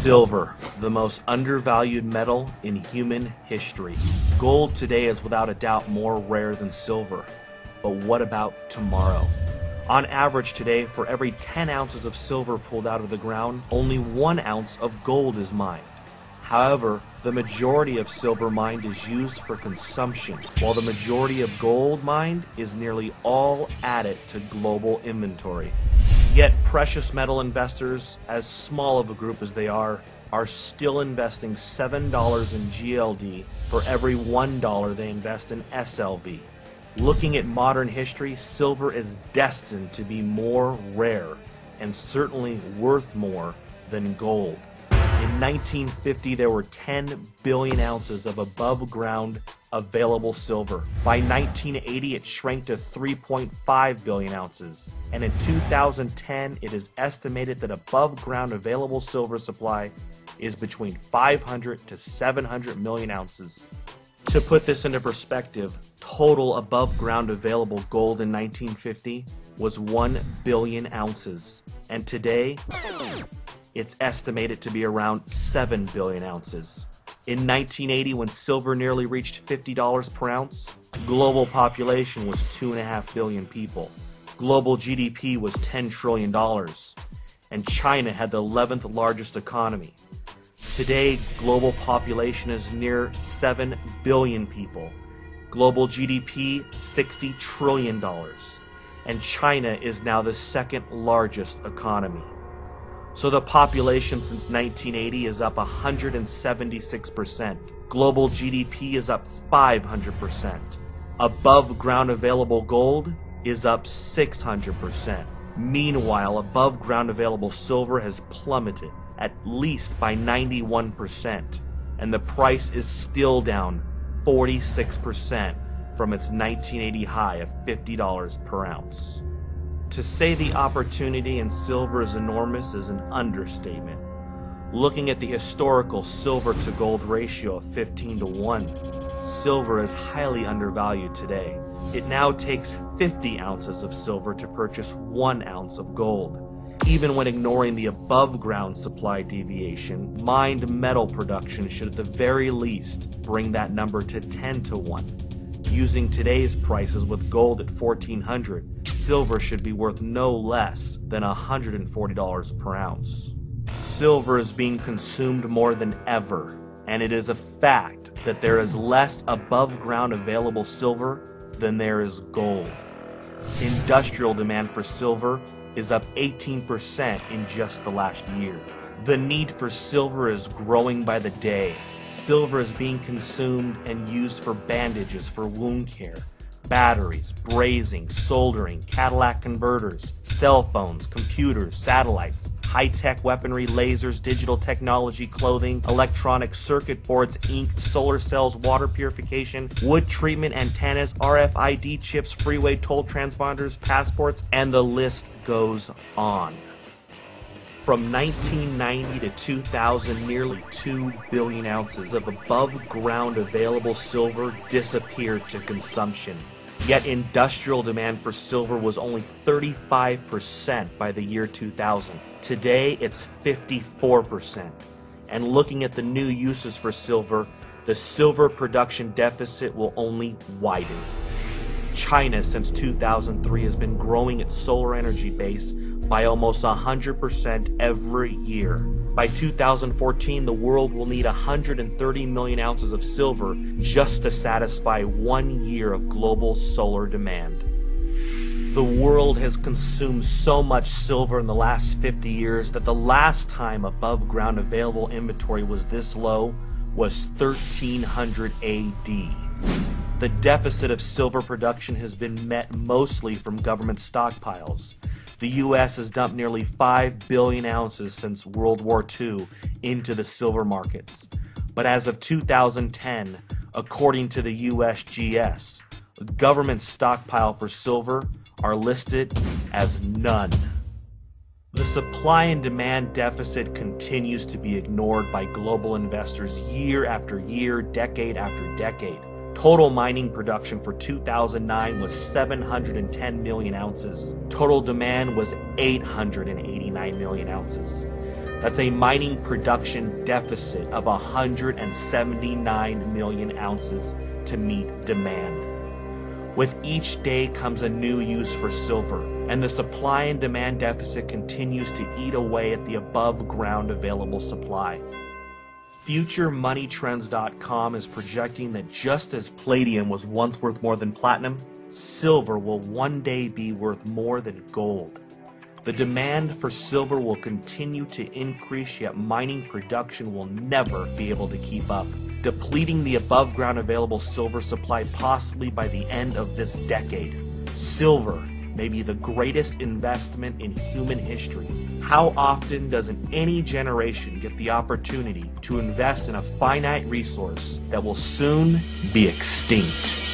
Silver, the most undervalued metal in human history. Gold today is without a doubt more rare than silver. But what about tomorrow? On average today, for every 10 ounces of silver pulled out of the ground, only 1 ounce of gold is mined. However, the majority of silver mined is used for consumption, while the majority of gold mined is nearly all added to global inventory. Yet precious metal investors, as small of a group as they are still investing $7 in GLD for every $1 they invest in SLV. Looking at modern history, silver is destined to be more rare and certainly worth more than gold. In 1950, there were 10 billion ounces of above-ground available silver. By 1980, it shrank to 3.5 billion ounces. And in 2010, it is estimated that above-ground available silver supply is between 500 to 700 million ounces. To put this into perspective, total above-ground available gold in 1950 was 1 billion ounces. And today, it's estimated to be around 7 billion ounces. In 1980, when silver nearly reached $50 per ounce, global population was 2.5 billion people. Global GDP was $10 trillion, and China had the 11th largest economy. Today, global population is near 7 billion people. Global GDP, $60 trillion, and China is now the second largest economy. So the population since 1980 is up 176%. Global GDP is up 500%. Above ground available gold is up 600%. Meanwhile, above ground available silver has plummeted at least by 91%, and the price is still down 46% from its 1980 high of $50 per ounce. To say the opportunity in silver is enormous is an understatement. Looking at the historical silver to gold ratio of 15 to 1, silver is highly undervalued today. It now takes 50 ounces of silver to purchase 1 ounce of gold. Even when ignoring the above ground supply deviation, mined metal production should at the very least bring that number to 10 to 1. Using today's prices with gold at $1,400, silver should be worth no less than $140 per ounce. Silver is being consumed more than ever, and it is a fact that there is less above ground available silver than there is gold. Industrial demand for silver is up 18% in just the last year. The need for silver is growing by the day. Silver is being consumed and used for bandages for wound care, batteries, brazing, soldering, Cadillac converters, cell phones, computers, satellites, high-tech weaponry, lasers, digital technology, clothing, electronic circuit boards, ink, solar cells, water purification, wood treatment, antennas, RFID chips, freeway toll transponders, passports, and the list goes on. From 1990 to 2000, nearly 2 billion ounces of above-ground available silver disappeared to consumption. Yet industrial demand for silver was only 35% by the year 2000. Today, it's 54%. And looking at the new uses for silver, the silver production deficit will only widen. China, since 2003, has been growing its solar energy base by almost 100% every year. By 2014, the world will need 130 million ounces of silver just to satisfy 1 year of global solar demand. The world has consumed so much silver in the last 50 years that the last time above ground available inventory was this low was 1300 AD. The deficit of silver production has been met mostly from government stockpiles. The U.S. has dumped nearly 5 billion ounces since World War II into the silver markets. But as of 2010, according to the USGS, the government stockpile for silver are listed as none. The supply and demand deficit continues to be ignored by global investors year after year, decade after decade. Total mining production for 2009 was 710 million ounces. Total demand was 889 million ounces. That's a mining production deficit of 179 million ounces to meet demand. With each day comes a new use for silver, and the supply and demand deficit continues to eat away at the above ground available supply. FutureMoneyTrends.com is projecting that just as palladium was once worth more than platinum, silver will one day be worth more than gold. The demand for silver will continue to increase, yet mining production will never be able to keep up, depleting the above ground available silver supply possibly by the end of this decade. Silver may be the greatest investment in human history. How often doesn't any generation get the opportunity to invest in a finite resource that will soon be extinct?